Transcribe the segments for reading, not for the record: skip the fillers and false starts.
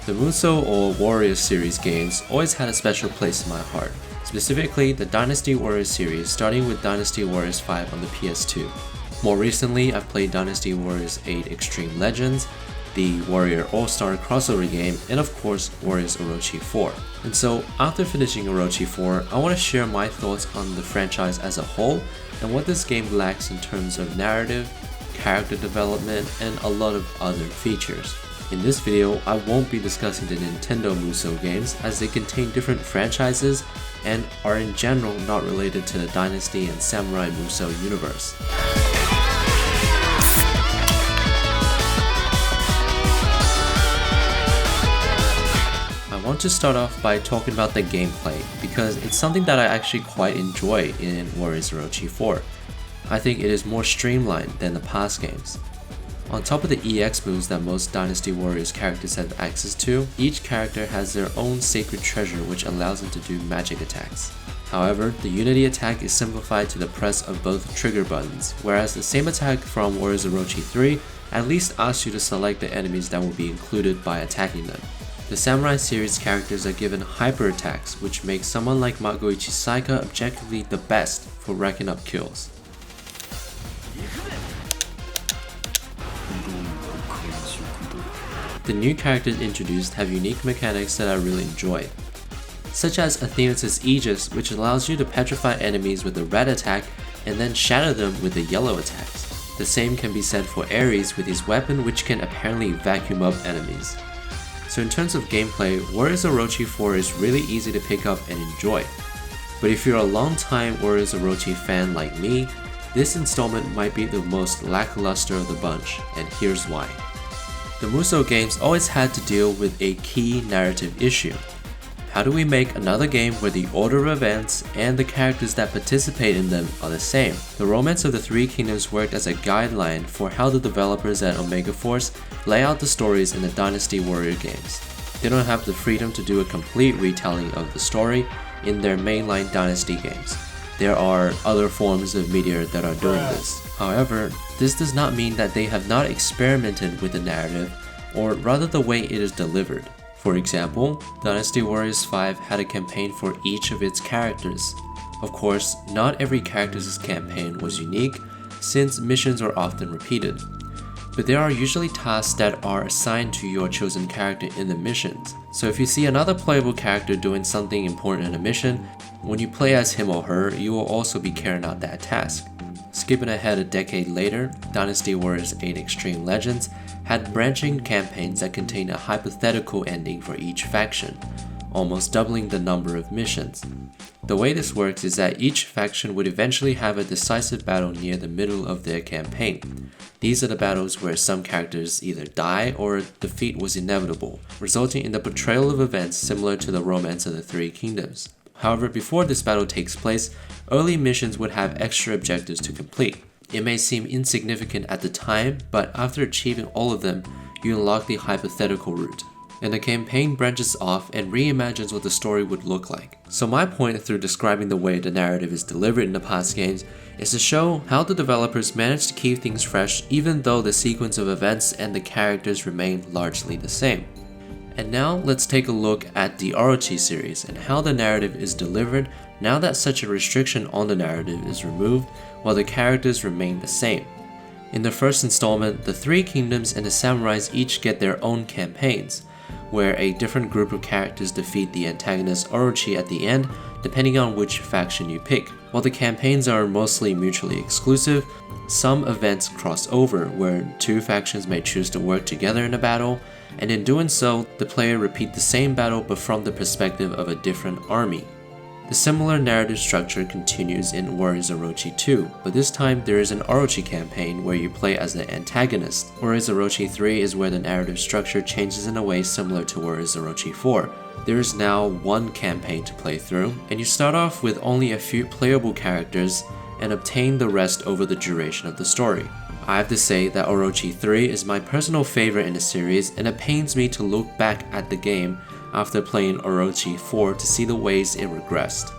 The Musou or Warriors series games always had a special place in my heart, specifically the Dynasty Warriors series starting with Dynasty Warriors 5 on the PS2. More recently, I've played Dynasty Warriors 8 Xtreme Legends, the Warrior All-Star crossover game, and of course Warriors Orochi 4. And so after finishing Orochi 4, I want to share my thoughts on the franchise as a whole and what this game lacks in terms of narrative, character development, and a lot of other features. In this video, I won't be discussing the Nintendo Musou games as they contain different franchises and are in general not related to the Dynasty and Samurai Musou universe. I want to start off by talking about the gameplay because it's something that I actually quite enjoy in Warriors Orochi 4. I think it is more streamlined than the past games. On top of the EX moves that most Dynasty Warriors characters have access to, each character has their own sacred treasure which allows them to do magic attacks. However, the Unity attack is simplified to the press of both trigger buttons, whereas the same attack from Warriors Orochi 3 at least asks you to select the enemies that will be included by attacking them. The Samurai series characters are given hyper attacks, which makes someone like Magoichi Saika objectively the best for racking up kills. The new characters introduced have unique mechanics that I really enjoy, such as Athena's Aegis, which allows you to petrify enemies with a red attack and then shatter them with the yellow attacks. The same can be said for Ares with his weapon, which can apparently vacuum up enemies. So in terms of gameplay, Warriors Orochi 4 is really easy to pick up and enjoy. But if you're a long-time Warriors Orochi fan like me, this installment might be the most lackluster of the bunch, and here's why. The Musou games always had to deal with a key narrative issue. How do we make another game where the order of events and the characters that participate in them are the same? The Romance of the Three Kingdoms worked as a guideline for how the developers at Omega Force lay out the stories in the Dynasty Warrior games. They don't have the freedom to do a complete retelling of the story in their mainline Dynasty games. There are other forms of media that are doing this. However, this does not mean that they have not experimented with the narrative, or rather the way it is delivered. For example, Dynasty Warriors 5 had a campaign for each of its characters. Of course, not every character's campaign was unique, since missions are often repeated. But there are usually tasks that are assigned to your chosen character in the missions. So if you see another playable character doing something important in a mission, when you play as him or her, you will also be carrying out that task. Skipping ahead a decade later, Dynasty Warriors 8 Xtreme Legends had branching campaigns that contained a hypothetical ending for each faction, almost doubling the number of missions. The way this works is that each faction would eventually have a decisive battle near the middle of their campaign. These are the battles where some characters either die or defeat was inevitable, resulting in the portrayal of events similar to the Romance of the Three Kingdoms. However, before this battle takes place, early missions would have extra objectives to complete. It may seem insignificant at the time, but after achieving all of them, you unlock the hypothetical route, and the campaign branches off and reimagines what the story would look like. So my point through describing the way the narrative is delivered in the past games is to show how the developers managed to keep things fresh even though the sequence of events and the characters remain largely the same. And now let's take a look at the Orochi series and how the narrative is delivered now that such a restriction on the narrative is removed while the characters remain the same. In the first installment, the Three Kingdoms and the Samurais each get their own campaigns, where a different group of characters defeat the antagonist Orochi at the end depending on which faction you pick. While the campaigns are mostly mutually exclusive, some events cross over where two factions may choose to work together in a battle, and in doing so, the player repeats the same battle but from the perspective of a different army. The similar narrative structure continues in Warriors Orochi 2, but this time there is an Orochi campaign where you play as the antagonist. Warriors Orochi 3 is where the narrative structure changes in a way similar to Warriors Orochi 4. There is now one campaign to play through, and you start off with only a few playable characters and obtain the rest over the duration of the story. I have to say that Orochi 3 is my personal favorite in the series, and it pains me to look back at the game after playing Orochi 4 to see the ways it regressed.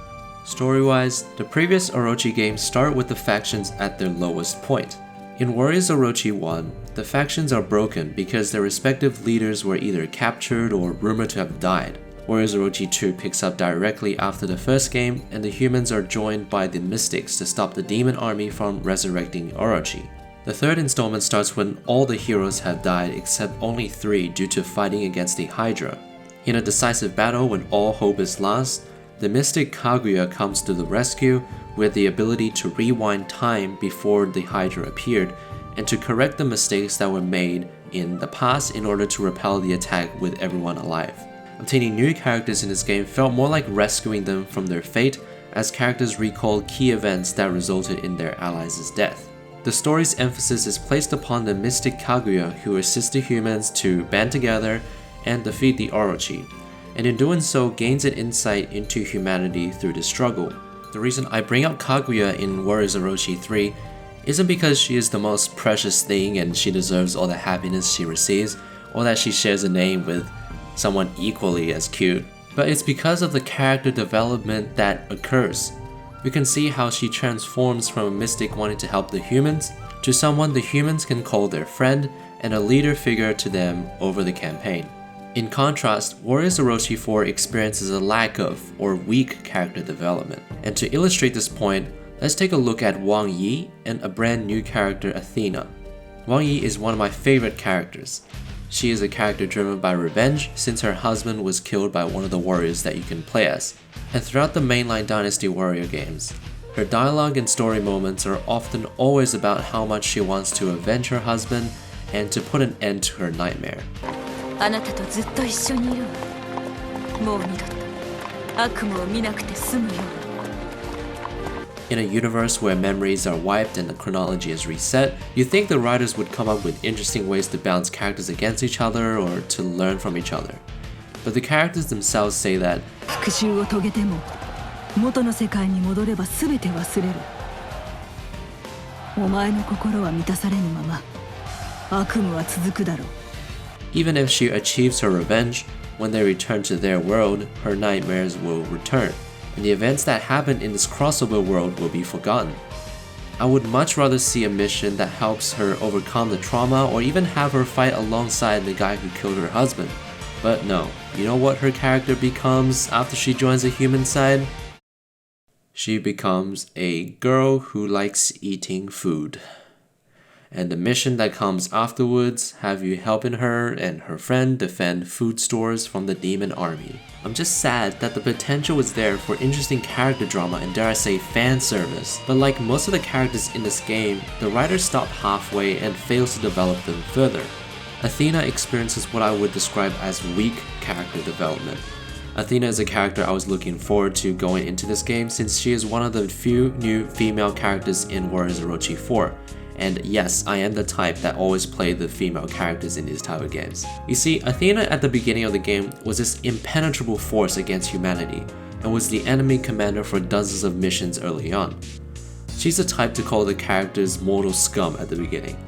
Story-wise, the previous Orochi games start with the factions at their lowest point. In Warriors Orochi 1, The factions are broken because their respective leaders were either captured or rumored to have died. Warriors Orochi 2 picks up directly after the first game, and the humans are joined by the mystics to stop the demon army from resurrecting Orochi. The third installment starts when all the heroes have died except only 3 due to fighting against the Hydra. In a decisive battle when all hope is lost, the mystic Kaguya comes to the rescue with the ability to rewind time before the Hydra appeared and to correct the mistakes that were made in the past in order to repel the attack with everyone alive. Obtaining new characters in this game felt more like rescuing them from their fate, as characters recalled key events that resulted in their allies' death. The story's emphasis is placed upon the mystic Kaguya, who assists the humans to band together and defeat the Orochi, and in doing so gains an insight into humanity through the struggle. The reason I bring up Kaguya in Warriors Orochi 3 isn't because she is the most precious thing and she deserves all the happiness she receives, or that she shares a name with someone equally as cute, but it's because of the character development that occurs. We can see how she transforms from a mystic wanting to help the humans to someone the humans can call their friend and a leader figure to them over the campaign. In contrast, Warriors Orochi 4 experiences a lack of or weak character development. And to illustrate this point, let's take a look at Wang Yi and a brand new character, Athena. Wang Yi is one of my favorite characters. She is a character driven by revenge since her husband was killed by one of the warriors that you can play as. And throughout the mainline Dynasty Warrior games, her dialogue and story moments are often always about how much she wants to avenge her husband and to put an end to her nightmare. あなたとずっと一緒にいるわ。もう二度と悪夢を見なくて済むよ。In a universe where memories are wiped and the chronology is reset, you'd think the writers would come up with interesting ways to bounce characters against each other or to learn from each other. But the characters themselves say that 復讐を遂げても元の世界に戻れば全て忘れる。お前の心は満たされぬまま悪夢は続くだろう。 even if she achieves her revenge, when they return to their world, her nightmares will return, and the events that happened in this crossover world will be forgotten. I would much rather see a mission that helps her overcome the trauma or even have her fight alongside the guy who killed her husband. But no, you know what her character becomes after she joins the human side? She becomes a girl who likes eating food. And the mission that comes afterwards have you helping her and her friend defend food stores from the demon army. I'm just sad that the potential was there for interesting character drama and dare I say fan service, but like most of the characters in this game, the writers stop halfway and fails to develop them further. Athena experiences what I would describe as weak character development. Athena is a character I was looking forward to going into this game since she is one of the few new female characters in Warriors Orochi 4. And yes, I am the type that always play the female characters in these type of games. You see, Athena at the beginning of the game was this impenetrable force against humanity, and was the enemy commander for dozens of missions early on. She's the type to call the characters mortal scum at the beginning.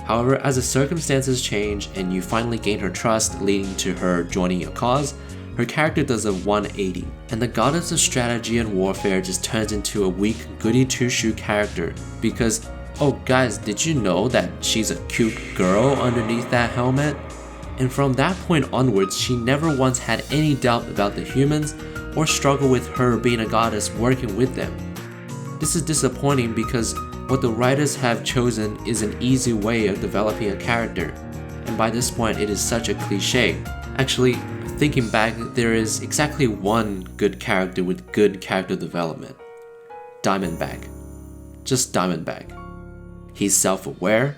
However, as the circumstances change and you finally gain her trust leading to her joining your cause, her character does a 180, and the goddess of strategy and warfare just turns into a weak goody two-shoe character because oh guys, did you know that she's a cute girl underneath that helmet? And from that point onwards, she never once had any doubt about the humans or struggle with her being a goddess working with them. This is disappointing because what the writers have chosen is an easy way of developing a character, and by this point it is such a cliche. Actually, thinking back, there is exactly one good character with good character development. Diamondback. Just Diamondback. He's self-aware.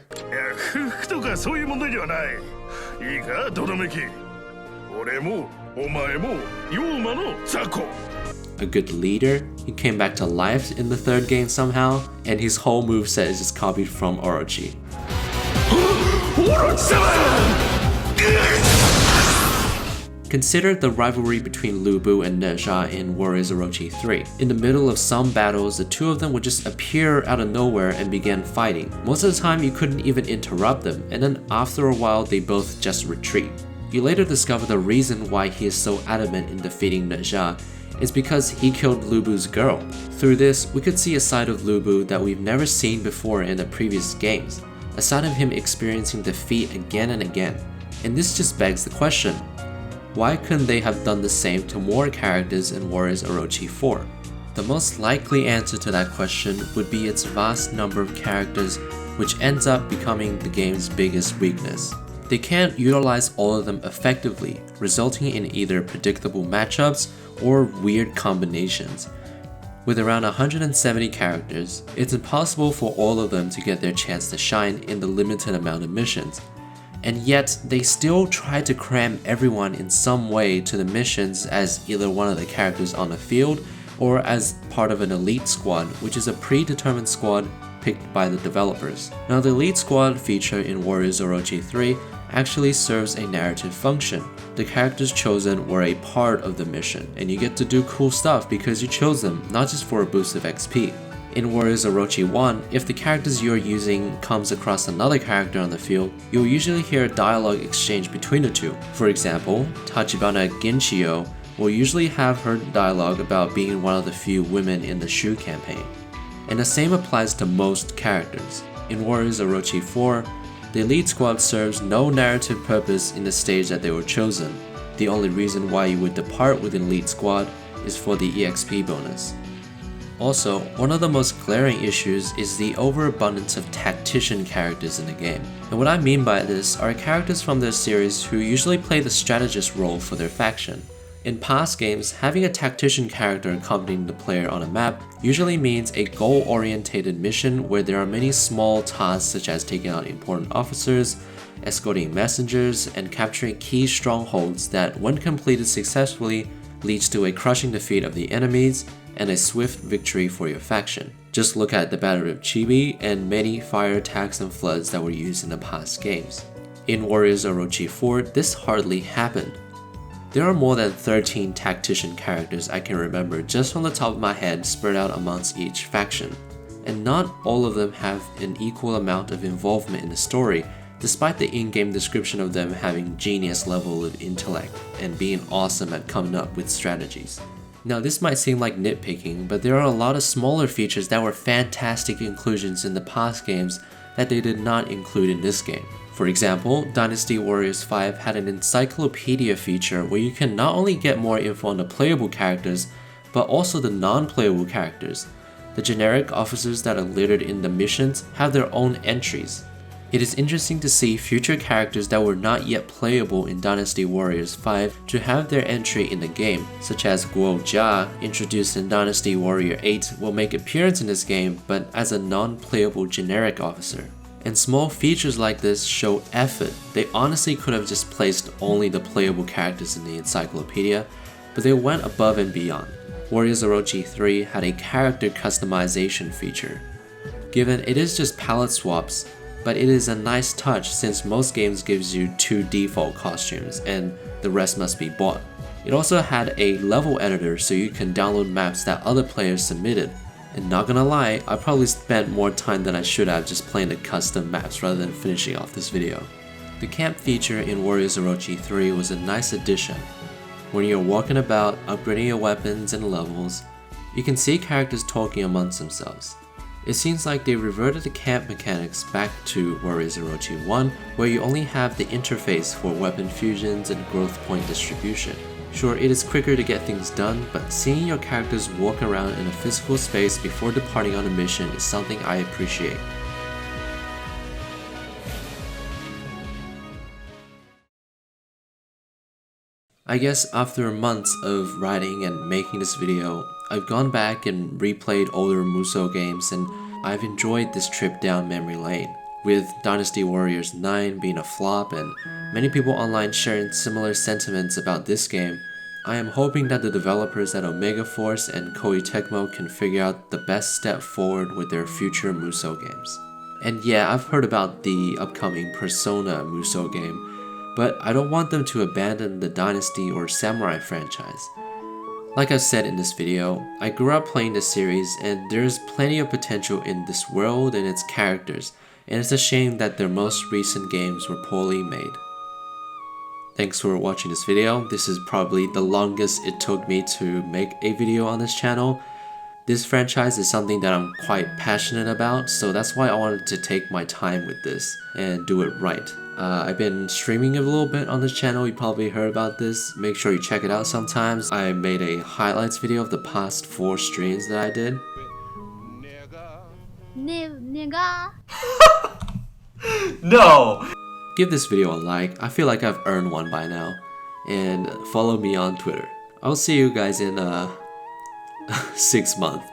A good leader. He came back to life in the third game somehow, and his whole moveset is just copied from Orochi. Consider the rivalry between Lu Bu and Ne Zha in Warriors Orochi 3. In the middle of some battles, the two of them would just appear out of nowhere and begin fighting. Most of the time you couldn't even interrupt them, and then after a while they both just retreat. You later discover the reason why he is so adamant in defeating Ne Zha is because he killed Lu Bu's girl. Through this, we could see a side of Lu Bu that we've never seen before in the previous games. aside of him experiencing defeat again and again. And this just begs the question, why couldn't they have done the same to more characters in Warriors Orochi 4? The most likely answer to that question would be its vast number of characters, which ends up becoming the game's biggest weakness. They can't utilize all of them effectively, resulting in either predictable matchups or weird combinations. With around 170 characters, it's impossible for all of them to get their chance to shine in the limited amount of missions. And yet, they still try to cram everyone in some way to the missions as either one of the characters on the field or as part of an elite squad, which is a predetermined squad picked by the developers. Now, the elite squad feature in Warriors Orochi 3 actually serves a narrative function. The characters chosen were a part of the mission, and you get to do cool stuff because you chose them, not just for a boost of XP. In Warriors Orochi 1, if the characters you're using comes across another character on the field, you'll usually hear a dialogue exchange between the two. For example, Tachibana Ginshio will usually have her dialogue about being one of the few women in the Shu campaign. And the same applies to most characters. In Warriors Orochi 4, the elite squad serves no narrative purpose in the stage that they were chosen. The only reason why you would depart with an elite squad is for the EXP bonus. Also, one of the most glaring issues is the overabundance of tactician characters in the game. And what I mean by this are characters from their series who usually play the strategist role for their faction. In past games, having a tactician character accompanying the player on a map usually means a goal-oriented mission where there are many small tasks such as taking out important officers, escorting messengers, and capturing key strongholds that, when completed successfully, leads to a crushing defeat of the enemies and a swift victory for your faction. Just look at the Battle of Chibi and many fire attacks and floods that were used in the past games. In Warriors Orochi 4, this hardly happened. There are more than 13 tactician characters I can remember just from the top of my head spread out amongst each faction, and not all of them have an equal amount of involvement in the story, despite the in-game description of them having genius level of intellect and being awesome at coming up with strategies. Now, this might seem like nitpicking, but there are a lot of smaller features that were fantastic inclusions in the past games that they did not include in this game. For example, Dynasty Warriors 5 had an encyclopedia feature where you can not only get more info on the playable characters, but also the non-playable characters. The generic officers that are littered in the missions have their own entries. It is interesting to see future characters that were not yet playable in Dynasty Warriors 5 to have their entry in the game, such as Guo Jia, introduced in Dynasty Warrior 8, will make appearance in this game but as a non-playable generic officer. And small features like this show effort. They honestly could have just placed only the playable characters in the encyclopedia, but they went above and beyond. Warriors Orochi 3 had a character customization feature. Given it is just palette swaps, but it is a nice touch since most games gives you 2 default costumes and the rest must be bought. It also had a level editor so you can download maps that other players submitted. And not gonna lie, I probably spent more time than I should have just playing the custom maps rather than finishing off this video. The camp feature in Warriors Orochi 3 was a nice addition. When you're walking about, upgrading your weapons and levels, you can see characters talking amongst themselves. It seems like they reverted the camp mechanics back to Warriors Orochi 1, where you only have the interface for weapon fusions and growth point distribution. Sure, it is quicker to get things done, but seeing your characters walk around in a physical space before departing on a mission is something I appreciate. I guess after months of writing and making this video, I've gone back and replayed older Musou games and I've enjoyed this trip down memory lane, with Dynasty Warriors 9 being a flop and many people online sharing similar sentiments about this game. I am hoping that the developers at Omega Force and Koei Tecmo can figure out the best step forward with their future Musou games. And yeah, I've heard about the upcoming Persona Musou game, but I don't want them to abandon the Dynasty or Samurai franchise. Like I've said in this video, I grew up playing this series and there's plenty of potential in this world and its characters, and it's a shame that their most recent games were poorly made. Thanks for watching this video. This is probably the longest it took me to make a video on this channel, This franchise is something that I'm quite passionate about, so that's why I wanted to take my time with this and do it right. I've been streaming a little bit on this channel, you probably heard about this. Make sure you check it out sometimes. I made a highlights video of the past 4 streams that I did. Nigga. No! Give this video a like, I feel like I've earned one by now. And follow me on Twitter. I'll see you guys in 6 months.